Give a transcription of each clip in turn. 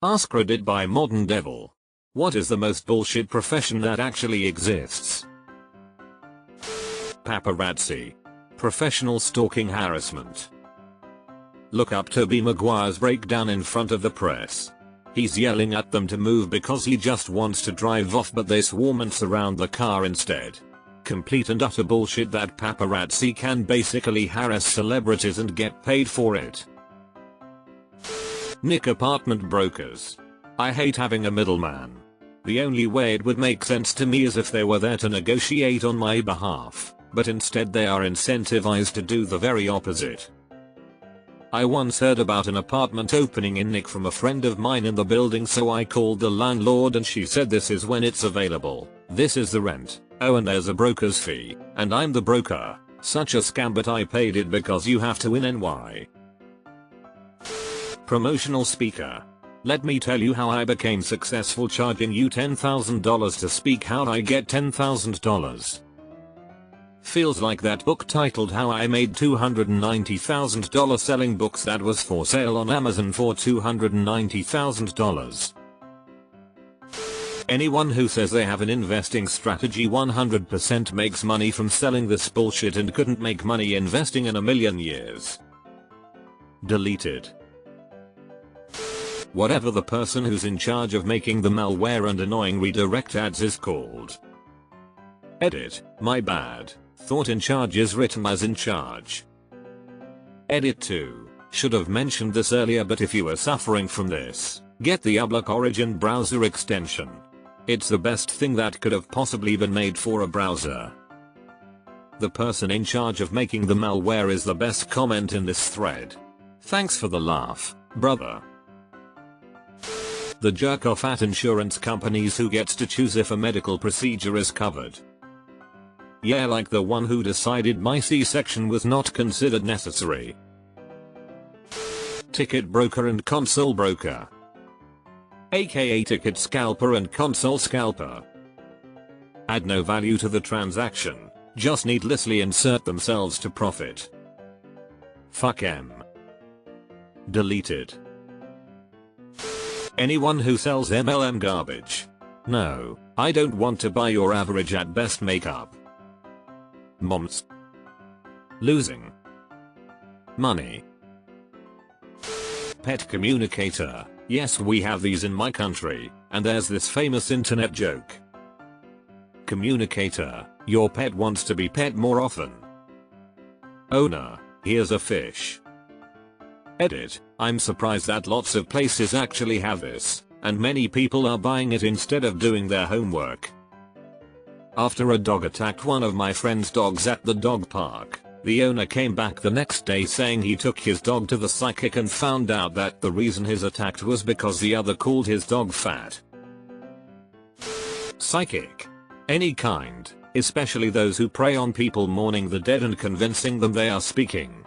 AskReddit by Modern Devil. What is the most bullshit profession that actually exists? Paparazzi. Professional stalking harassment. Look up Tobey Maguire's breakdown in front of the press. He's yelling at them to move because he just wants to drive off, but they swarm and surround the car instead. Complete and utter bullshit that paparazzi can basically harass celebrities and get paid for it. Nick apartment brokers. I hate having a middleman. The only way it would make sense to me is if they were there to negotiate on my behalf, but instead they are incentivized to do the very opposite. I once heard about an apartment opening in Nick from a friend of mine in the building, so I called the landlord and she said this is when it's available, this is the rent, oh and there's a broker's fee, and I'm the broker. Such a scam, but I paid it because you have to win NY. Promotional speaker. Let me tell you how I became successful charging you $10,000 to speak. How'd I get $10,000? Feels like that book titled How I Made $290,000 selling books that was for sale on Amazon for $290,000. Anyone who says they have an investing strategy 100% makes money from selling this bullshit and couldn't make money investing in a million years. Deleted. Whatever the person who's in charge of making the malware and annoying redirect ads is called. Edit, my bad. Thought in charge is written as in charge. Edit 2. Should have mentioned this earlier, but if you are suffering from this, get the uBlock Origin browser extension. It's the best thing that could have possibly been made for a browser. The person in charge of making the malware is the best comment in this thread. Thanks for the laugh, brother. The jerk off at insurance companies who gets to choose if a medical procedure is covered. Yeah, like the one who decided my C-section was not considered necessary. Ticket broker and console broker. AKA ticket scalper and console scalper. Add no value to the transaction, just needlessly insert themselves to profit. Fuck 'em. Deleted. Anyone who sells MLM garbage. No, I don't want to buy your average at best makeup. Moms. Losing money. Pet communicator. Yes, we have these in my country, and there's this famous internet joke. Communicator, your pet wants to be pet more often. Owner, here's a fish. Edit, I'm surprised that lots of places actually have this, and many people are buying it instead of doing their homework. After a dog attacked one of my friend's dogs at the dog park, the owner came back the next day saying he took his dog to the psychic and found out that the reason his attack was because the other called his dog fat. Psychic. Any kind, especially those who prey on people mourning the dead and convincing them they are speaking.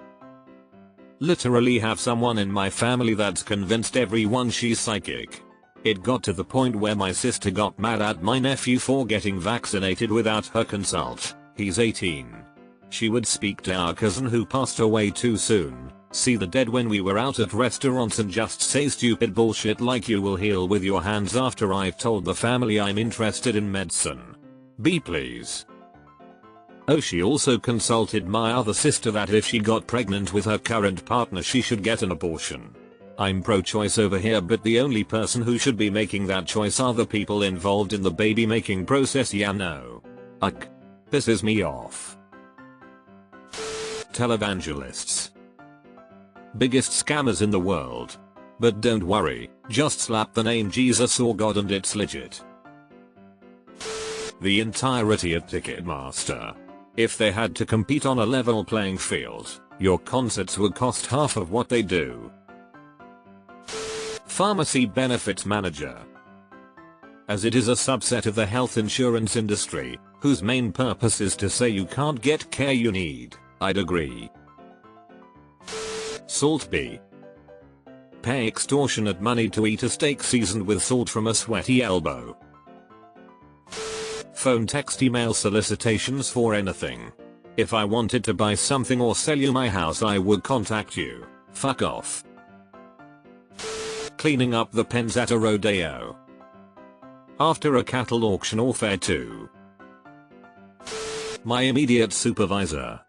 Literally have someone in my family that's convinced everyone she's psychic. It got to the point where my sister got mad at my nephew for getting vaccinated without her consult. He's 18. She would speak to our cousin who passed away too soon, see the dead when we were out at restaurants, and just say stupid bullshit like you will heal with your hands after I've told the family I'm interested in medicine. B please. Oh, she also consulted my other sister that if she got pregnant with her current partner she should get an abortion. I'm pro-choice over here, but the only person who should be making that choice are the people involved in the baby making process. Yeah, no. Ugh. Pisses me off. Televangelists. Biggest scammers in the world. But don't worry, just slap the name Jesus or God and it's legit. The entirety of Ticketmaster. If they had to compete on a level playing field, your concerts would cost half of what they do. Pharmacy benefits manager. As it is a subset of the health insurance industry, whose main purpose is to say you can't get care you need, I'd agree. Salt bee. Pay extortionate money to eat a steak seasoned with salt from a sweaty elbow. Phone, text, email solicitations for anything. If I wanted to buy something or sell you my house I would contact you. Fuck off. cleaning up the pens at a rodeo. After a cattle auction or fair too. My immediate supervisor.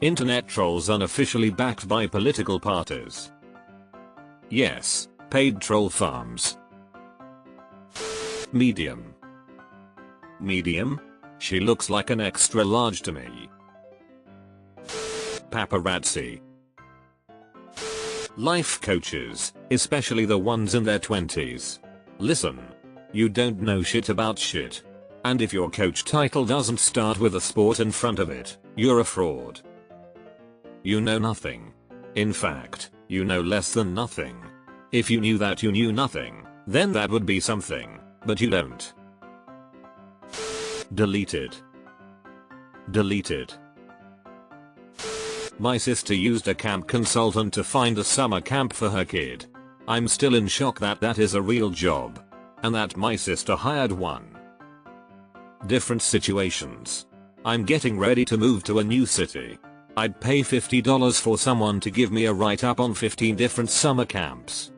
Internet trolls unofficially backed by political parties. Yes, paid troll farms. Medium. Medium? She looks like an extra large to me. Paparazzi. Life coaches, especially the ones in their 20s. Listen. You don't know shit about shit. And if your coach title doesn't start with a sport in front of it, you're a fraud. You know nothing. In fact, you know less than nothing. If you knew that you knew nothing, then that would be something, but you don't. Deleted. Deleted. My sister used a camp consultant to find a summer camp for her kid. I'm still in shock that that is a real job. And that my sister hired one. Different situations. I'm getting ready to move to a new city. I'd pay $50 for someone to give me a write-up on 15 different summer camps.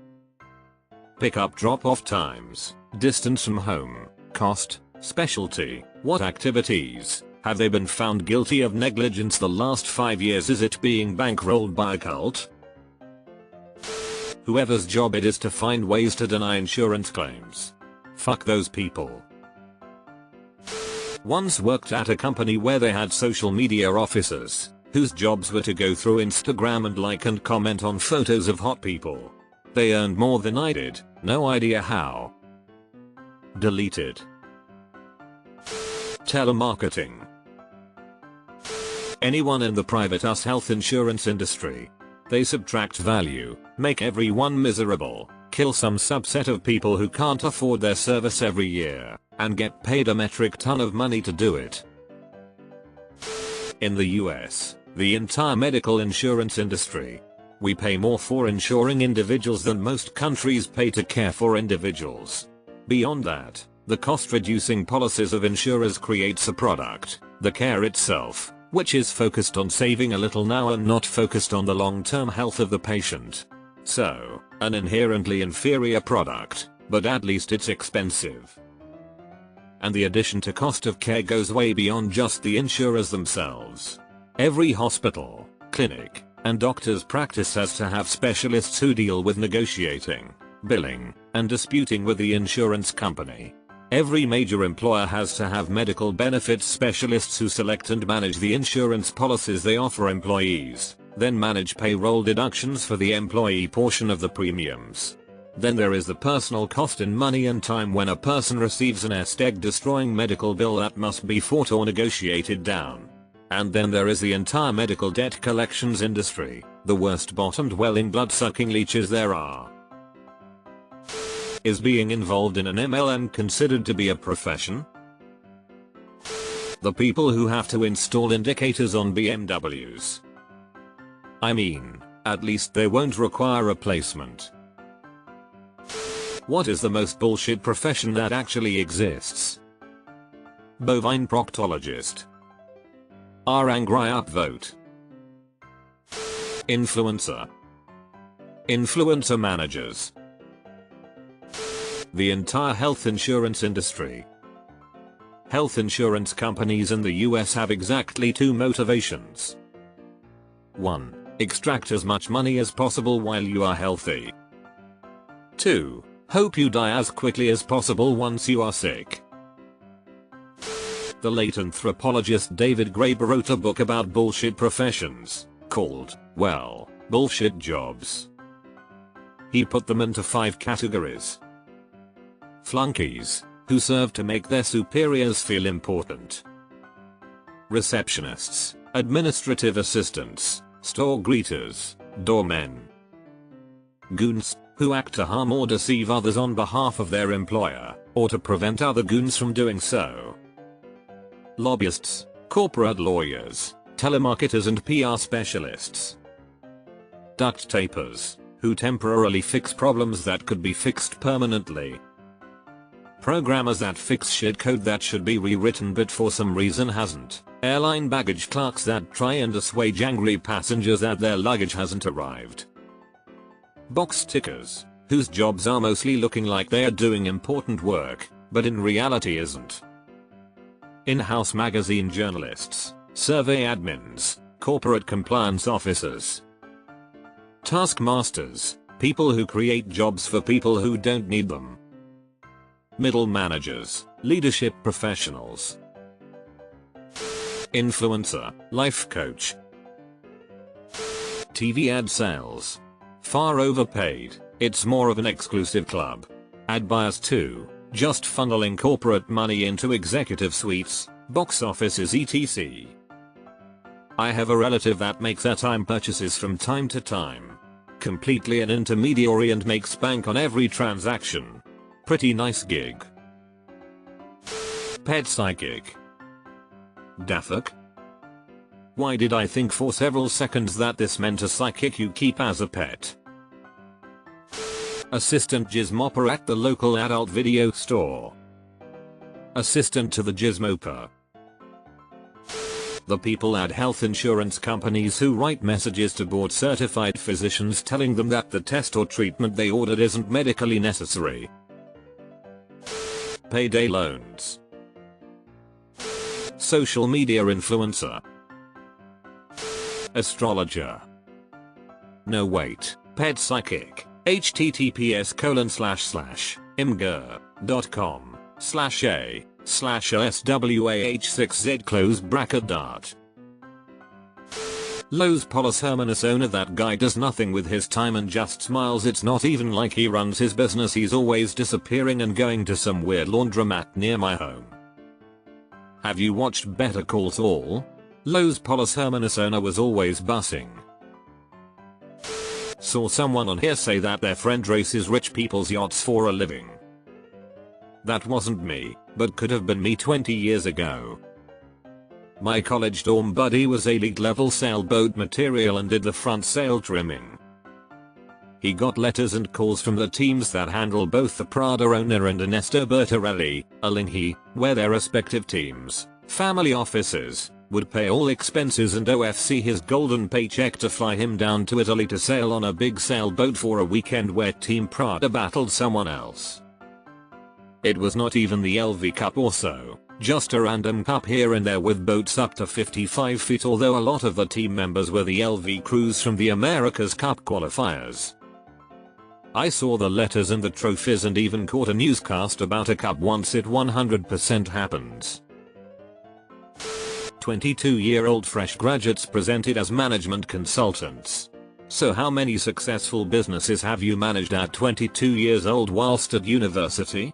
Pickup drop-off times, distance from home, cost, specialty, what activities, have they been found guilty of negligence the last 5 years, is it being bankrolled by a cult? Whoever's job it is to find ways to deny insurance claims. Fuck those people. Once worked at a company where they had social media officers, whose jobs were to go through Instagram and like and comment on photos of hot people. They earned more than I did, no idea how. Deleted. Telemarketing. Anyone in the private health insurance industry. They subtract value, make everyone miserable, kill some subset of people who can't afford their service every year, and get paid a metric ton of money to do it. In the US, the entire medical insurance industry. We pay more for insuring individuals than most countries pay to care for individuals. Beyond that, the cost-reducing policies of insurers creates a product, the care itself, which is focused on saving a little now and not focused on the long-term health of the patient. So, an inherently inferior product, but at least it's expensive. And the addition to cost of care goes way beyond just the insurers themselves. Every hospital, clinic, and doctor's practice has to have specialists who deal with negotiating, billing, and disputing with the insurance company. Every major employer has to have medical benefits specialists who select and manage the insurance policies they offer employees, then manage payroll deductions for the employee portion of the premiums. Then there is the personal cost in money and time when a person receives an egg-destroying medical bill that must be fought or negotiated down. And then there is the entire medical debt collections industry, the worst bottom dwelling blood-sucking leeches there are. Is being involved in an MLM considered to be a profession? The people who have to install indicators on BMWs. I mean, at least they won't require replacement. What is the most bullshit profession that actually exists? Bovine proctologist. Angry upvote. Influencer. Influencer managers. The entire health insurance industry. Health insurance companies in the US have exactly two motivations. 1. Extract as much money as possible while you are healthy. 2. Hope you die as quickly as possible once you are sick. The late anthropologist David Graeber wrote a book about bullshit professions, called, well, Bullshit Jobs. He put them into 5 categories. Flunkies, who serve to make their superiors feel important. Receptionists, administrative assistants, store greeters, doormen. Goons, who act to harm or deceive others on behalf of their employer, or to prevent other goons from doing so. Lobbyists, corporate lawyers, telemarketers and PR specialists. Duct tapers, who temporarily fix problems that could be fixed permanently. Programmers that fix shit code that should be rewritten but for some reason hasn't. Airline baggage clerks that try and assuage angry passengers that their luggage hasn't arrived. Box tickers, whose jobs are mostly looking like they are doing important work, but in reality isn't. In-house magazine journalists, survey admins, corporate compliance officers. Taskmasters, people who create jobs for people who don't need them. Middle managers, leadership professionals. Influencer, life coach. TV ad sales. Far overpaid, it's more of an exclusive club. Ad buyers too, just funneling corporate money into executive suites, box offices etc. I have a relative that makes airtime purchases from time to time. Completely an intermediary and makes bank on every transaction. Pretty nice gig. Pet psychic. Daffok? Why did I think for several seconds that this meant a psychic you keep as a pet? Assistant gizmopper at the local adult video store. Assistant to the gizmoper. The people at health insurance companies who write messages to board certified physicians telling them that the test or treatment they ordered isn't medically necessary. Payday loans. Social media influencer. Astrologer. No wait, pet psychic. https://imgur.com/a/oswah6z close bracket dart. Lowe's Polis Hermanus owner. That guy does nothing with his time and just smiles. It's not even like he runs his business. He's always disappearing and going to some weird laundromat near my home. Have you watched Better Call Saul? Lowe's Polis Hermanus owner was always bussing. Saw someone on here say that their friend races rich people's yachts for a living. That wasn't me, but could have been me 20 years ago. My college dorm buddy was elite level sailboat material and did the front sail trimming. He got letters and calls from the teams that handle both the Prada owner and Ernesto Bertarelli, Alinghi, where their respective teams, family offices, would pay all expenses and OFC his golden paycheck to fly him down to Italy to sail on a big sailboat for a weekend where Team Prada battled someone else. It was not even the LV Cup or so, just a random cup here and there with boats up to 55 feet, although a lot of the team members were the LV crews from the America's Cup qualifiers. I saw the letters and the trophies and even caught a newscast about a cup once. It 100% happens. 22-year-old fresh graduates presented as management consultants. So how many successful businesses have you managed at 22 years old whilst at university?